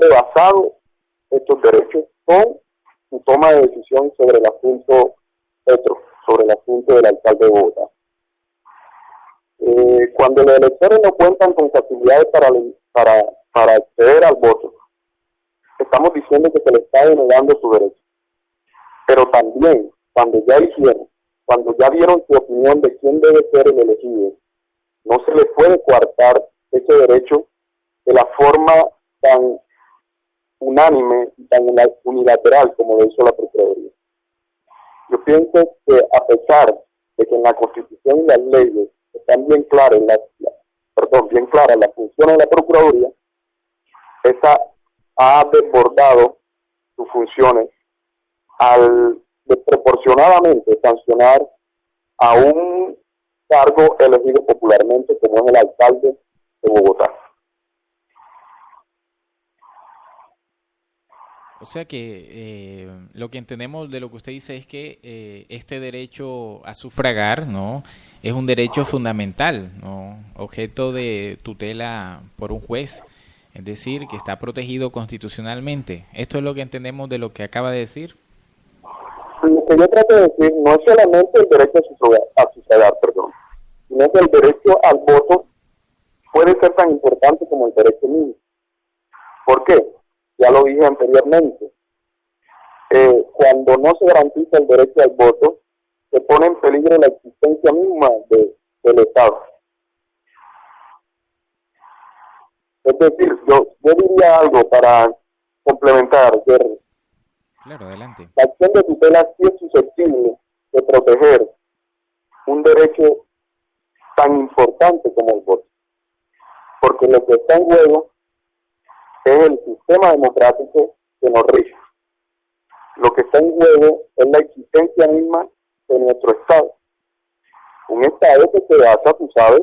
rebasado estos derechos con su toma de decisión sobre el asunto Petro, sobre el asunto del alcalde de Bogotá. Cuando los electores no cuentan con facilidades para acceder al voto, estamos diciendo que se les está denegando su derecho. Pero también, cuando ya hicieron, cuando ya dieron su opinión de quién debe ser el elegido, no se les puede coartar ese derecho de la forma tan unánime y tan unilateral como lo hizo la Procuraduría. Yo pienso que a pesar de que en la Constitución y las leyes están bien claras las funciones de la Procuraduría, esta ha desbordado sus funciones al desproporcionadamente sancionar a un cargo elegido popularmente como es el alcalde de Bogotá. O sea que lo que entendemos de lo que usted dice es que este derecho a sufragar, ¿no?, es un derecho fundamental, ¿no?, objeto de tutela por un juez, es decir, que está protegido constitucionalmente. ¿Esto es lo que entendemos de lo que acaba de decir? Lo que yo trato de decir no es solamente el derecho a sufragar, sino que el derecho al voto puede ser tan importante como el derecho mismo. ¿Por qué? Ya lo dije anteriormente. Cuando no se garantiza el derecho al voto, se pone en peligro la existencia misma del Estado. Es decir, yo diría algo para complementar, Jerry. Claro, adelante. La acción de tutela sí es susceptible de proteger un derecho tan importante como el voto. Porque lo que está en juego es el sistema democrático que nos rige. Lo que está en juego es la existencia misma de nuestro Estado. Un Estado que se basa, tú sabes,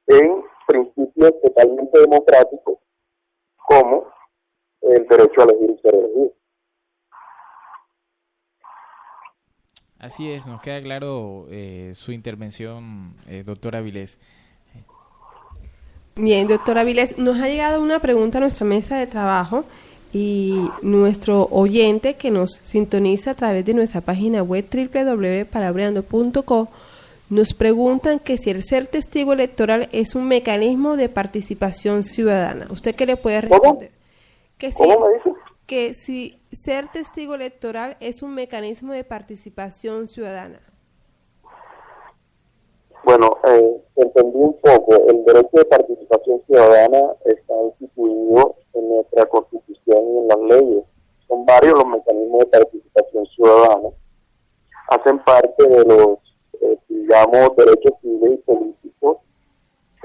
en principios totalmente democráticos como el derecho a elegir y ser elegido. Así es, nos queda claro su intervención, doctor Avilés. Bien, doctor Avilés, nos ha llegado una pregunta a nuestra mesa de trabajo y nuestro oyente que nos sintoniza a través de nuestra página web www.palabreando.co nos preguntan que si el ser testigo electoral es un mecanismo de participación ciudadana. ¿Usted qué le puede responder? ¿Cómo me dice? Que si ser testigo electoral es un mecanismo de participación ciudadana. Bueno, entendí un poco. El derecho de participación ciudadana está instituido en nuestra Constitución y en las leyes. Son varios los mecanismos de participación ciudadana. Hacen parte de los, derechos civiles y políticos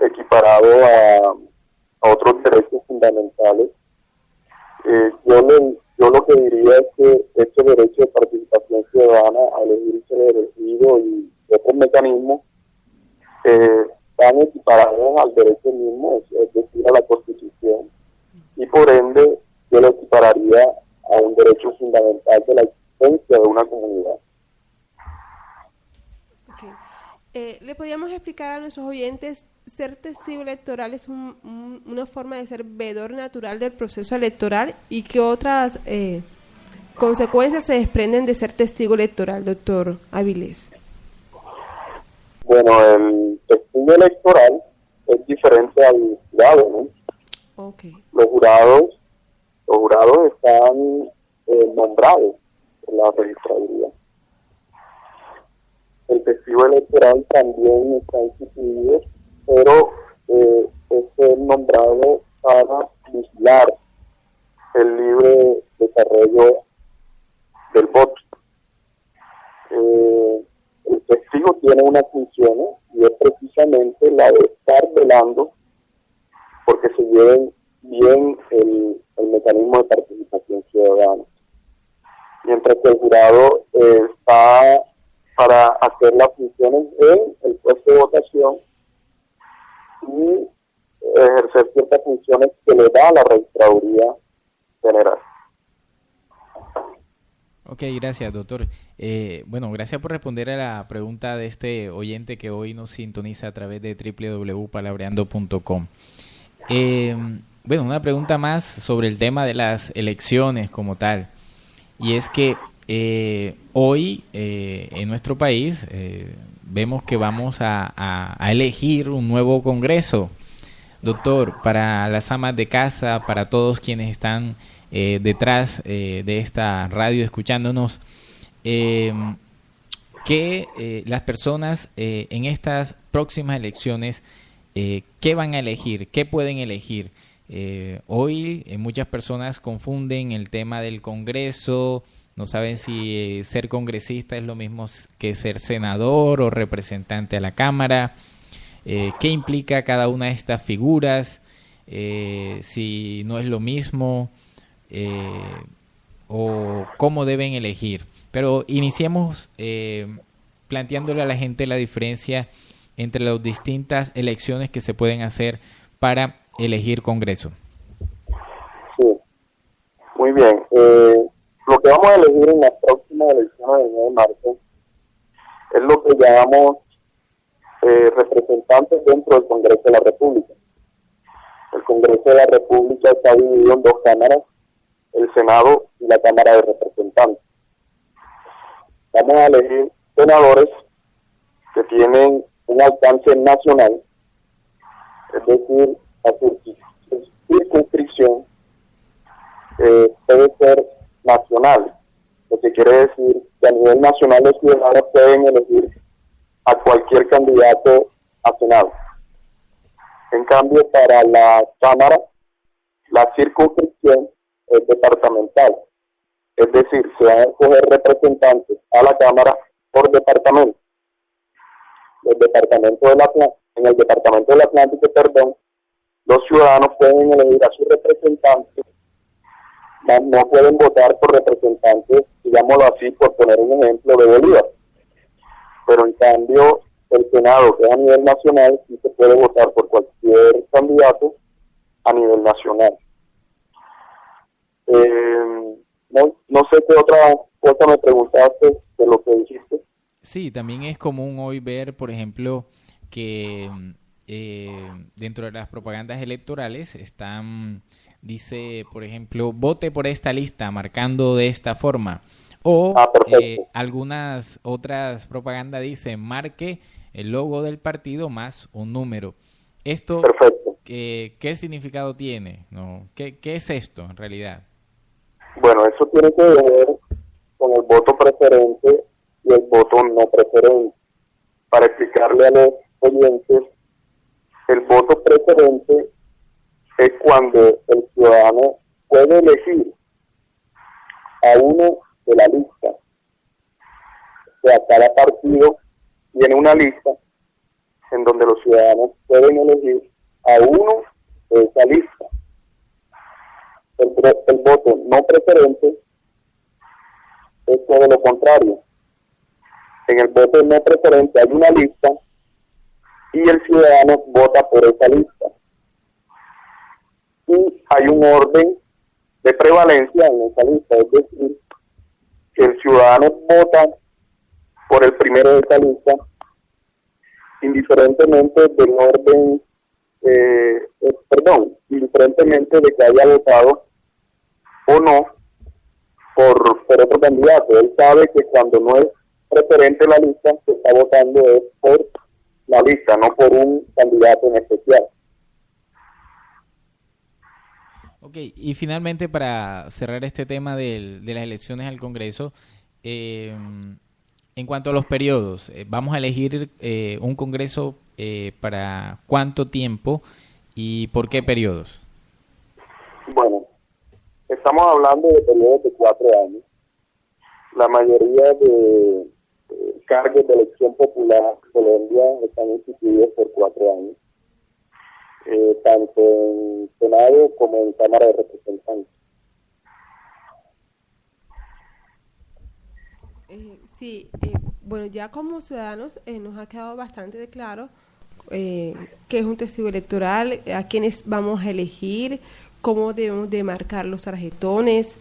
equiparados a otros derechos fundamentales. Yo lo que diría es que este derecho de participación ciudadana a elegir y ser elegido y otros mecanismos están equiparados al derecho mismo, es decir, a la Constitución, y por ende yo lo equipararía a un derecho fundamental de la existencia de una comunidad. Okay. ¿Le podríamos explicar a nuestros oyentes, ser testigo electoral es una forma de ser veedor natural del proceso electoral y qué otras consecuencias se desprenden de ser testigo electoral, doctor Avilés? Bueno, el testigo electoral es diferente al jurado, ¿no? Okay. Los jurados están nombrados por la registraduría. El testigo electoral también está instituido, pero es nombrado para vigilar el libre desarrollo del voto. El testigo tiene unas funciones y es precisamente la de estar velando porque se lleven bien el mecanismo de participación ciudadana. Mientras que el jurado está para hacer las funciones en el puesto de votación y ejercer ciertas funciones que le da la registraduría general. Ok, gracias, doctor. Gracias por responder a la pregunta de este oyente que hoy nos sintoniza a través de www.palabreando.com. bueno, una pregunta más sobre el tema de las elecciones como tal. Y es que hoy en nuestro país vemos que vamos a elegir un nuevo Congreso. Doctor, para las amas de casa, para todos quienes están detrás de esta radio escuchándonos, que las personas en estas próximas elecciones, ¿qué van a elegir? ¿Qué pueden elegir? Hoy muchas personas confunden el tema del Congreso, no saben si ser congresista es lo mismo que ser senador o representante a la Cámara. ¿Qué implica cada una de estas figuras? Si no es lo mismo, o cómo deben elegir. Pero iniciemos planteándole a la gente la diferencia entre las distintas elecciones que se pueden hacer para elegir Congreso. Sí, muy bien. Lo que vamos a elegir en las próximas elecciones del 9 de marzo es lo que llamamos representantes dentro del Congreso de la República. El Congreso de la República está dividido en dos cámaras, el Senado y la Cámara de Representantes. Vamos a elegir senadores que tienen un alcance nacional, es decir, la circunscripción debe ser nacional, lo que quiere decir que a nivel nacional los ciudadanos pueden elegir a cualquier candidato a Senado. En cambio, para la Cámara, la circunscripción es departamental, es decir, se van a escoger representantes a la Cámara por departamento. En el departamento del Atlántico, los ciudadanos pueden elegir a sus representantes, no pueden votar por representantes, digámoslo así, por poner un ejemplo, de Bolívar. Pero en cambio, el Senado, que es a nivel nacional, sí se puede votar por cualquier candidato a nivel nacional. No sé qué otra cosa me preguntaste de lo que dijiste. Sí, también es común hoy ver, por ejemplo, que dentro de las propagandas electorales dice, por ejemplo, vote por esta lista, marcando de esta forma. O algunas otras propagandas dicen, marque el logo del partido más un número. ¿Esto qué significado tiene? ¿No? ¿Qué es esto en realidad? Bueno, eso tiene que ver con el voto preferente y el voto no preferente. Para explicarle a los oyentes, el voto preferente es cuando el ciudadano puede elegir a uno de la lista. O sea, cada partido tiene una lista en donde los ciudadanos pueden elegir a uno de esa lista. El voto no preferente es todo lo contrario. En el voto no preferente hay una lista y el ciudadano vota por esa lista. Y hay un orden de prevalencia en esa lista, es decir, que el ciudadano vota por el primero de esa lista, indiferentemente del orden, indiferentemente de que haya votado o no por otro candidato. Él sabe que cuando no es preferente la lista, se está votando es por la lista, no por un candidato en especial. Ok, y finalmente para cerrar este tema de las elecciones al Congreso, en cuanto a los periodos, vamos a elegir un Congreso para cuánto tiempo y por qué periodos. Bueno, estamos hablando de periodos de 4 años. La mayoría de cargos de elección popular en Colombia están instituidos por 4 años, tanto en Senado como en Cámara de Representantes. Bueno, ya como ciudadanos nos ha quedado bastante claro qué es un testigo electoral, a quiénes vamos a elegir, cómo debemos de marcar los tarjetones.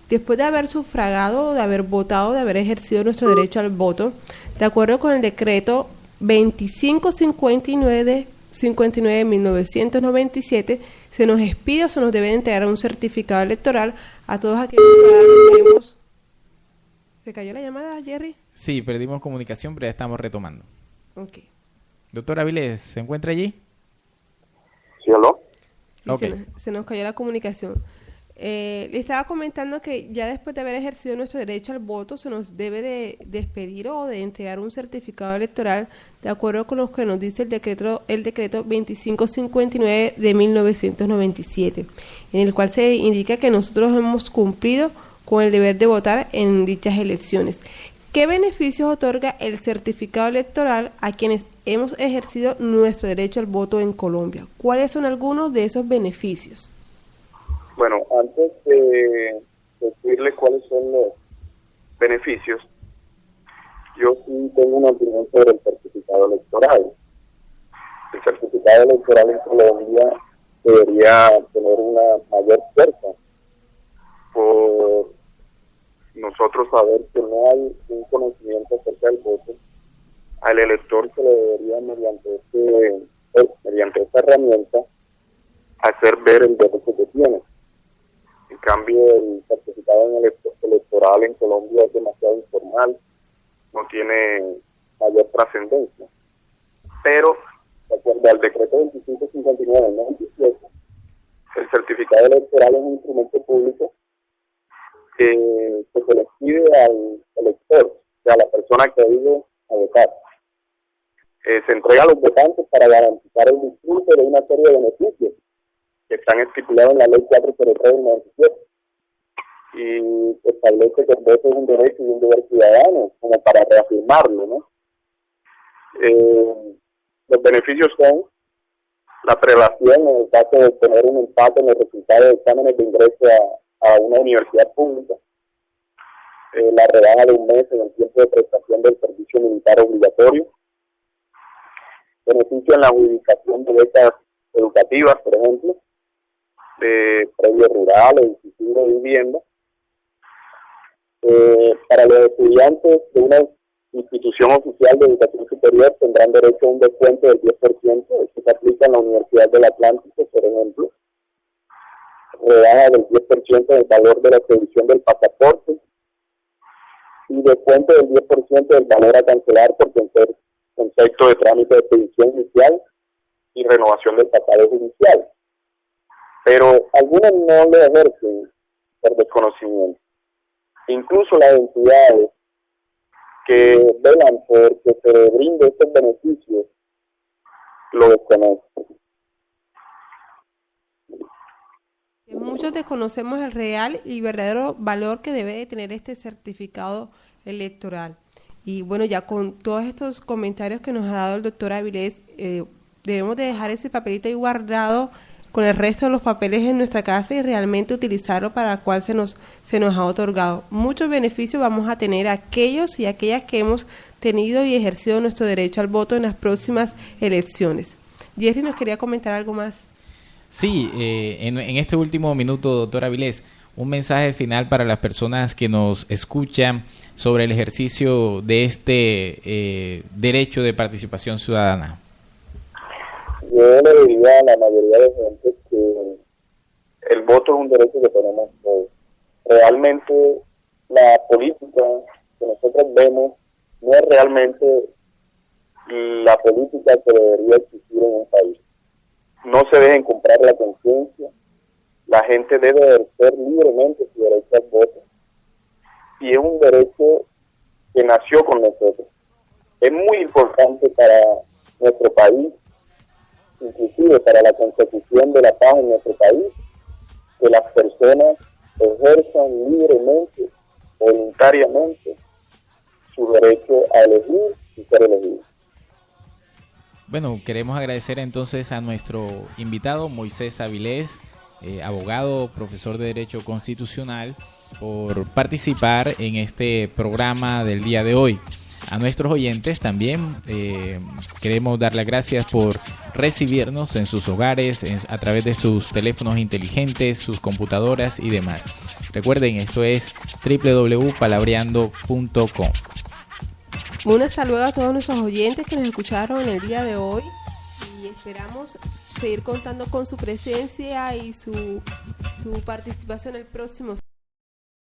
Después de haber sufragado, de haber votado, de haber ejercido nuestro derecho al voto, de acuerdo con el decreto 2559 de 1997, se nos expide o se nos debe entregar un certificado electoral a todos aquellos ciudadanos que hemos... ¿Se cayó la llamada, Jerry? Sí, perdimos comunicación, pero ya estamos retomando. Ok. Doctor Avilés, ¿se encuentra allí? ¿Sí, aló? Okay. Se nos cayó la comunicación. Le estaba comentando que ya después de haber ejercido nuestro derecho al voto se nos debe de despedir o de entregar un certificado electoral de acuerdo con lo que nos dice el decreto 2559 de 1997, en el cual se indica que nosotros hemos cumplido con el deber de votar en dichas elecciones. ¿Qué beneficios otorga el certificado electoral a quienes hemos ejercido nuestro derecho al voto en Colombia? ¿Cuáles son algunos de esos beneficios? Bueno, antes de decirle cuáles son los beneficios, yo sí tengo una opinión sobre el certificado electoral. El certificado electoral en Colombia debería tener una mayor fuerza por nosotros saber que no hay un conocimiento acerca del voto. Al elector se le debería, mediante esta herramienta, hacer ver el derecho que tiene. En cambio, el certificado electoral en Colombia es demasiado informal, no tiene mayor trascendencia. Pero, de acuerdo al decreto 2559 del 97, el certificado electoral es un instrumento público que se le pide al elector, o sea, a la persona que ha ido a votar. Se entrega a los votantes para garantizar el disfrute de una serie de beneficios que están estipulados en la ley 403 del 97 y establece que el voto es un derecho y un deber ciudadano, como para reafirmarlo, ¿no? Los beneficios son la prelación en el caso de tener un empate en el resultado de exámenes de ingreso a una universidad pública, la rebaja de un mes en el tiempo de prestación del servicio militar obligatorio, beneficio en la adjudicación de becas educativas, por ejemplo, de predios rurales, institutos de vivienda. Para los estudiantes de una institución oficial de educación superior tendrán derecho a un descuento del 10%, eso se aplica en la Universidad del Atlántico, por ejemplo. Rebaja del 10% del valor de la expedición del pasaporte y descuento del 10% del valor a cancelar por concepto de trámite de expedición inicial y renovación del pasaje judicial. Pero algunos no lo ejercen por desconocimiento. Incluso las entidades que velan por que se le brinde estos beneficios lo desconocen. Muchos desconocemos el real y verdadero valor que debe de tener este certificado electoral. Y bueno, ya con todos estos comentarios que nos ha dado el doctor Avilés, debemos de dejar ese papelito ahí guardado con el resto de los papeles en nuestra casa y realmente utilizarlo para el cual se nos ha otorgado. Muchos beneficios vamos a tener aquellos y aquellas que hemos tenido y ejercido nuestro derecho al voto en las próximas elecciones. Jerry nos quería comentar algo más. Sí, en este último minuto, doctor Avilés, un mensaje final para las personas que nos escuchan sobre el ejercicio de este derecho de participación ciudadana. Yo le diría a la mayoría de gente que el voto es un derecho que tenemos todos. Realmente la política que nosotros vemos no es realmente la política que debería existir en un país. No se dejen comprar la conciencia. La gente debe ejercer libremente su derecho al voto. Y es un derecho que nació con nosotros. Es muy importante para nuestro país, inclusive para la consecución de la paz en nuestro país, que las personas ejerzan libremente, voluntariamente, su derecho a elegir y ser elegidos. Bueno, queremos agradecer entonces a nuestro invitado Moisés Avilés, abogado, profesor de Derecho Constitucional, por participar en este programa del día de hoy. A nuestros oyentes también queremos dar las gracias por recibirnos en sus hogares, a través de sus teléfonos inteligentes, sus computadoras y demás. Recuerden, esto es www.palabreando.com. Un saludo a todos nuestros oyentes que nos escucharon en el día de hoy y esperamos seguir contando con su presencia y su participación el próximo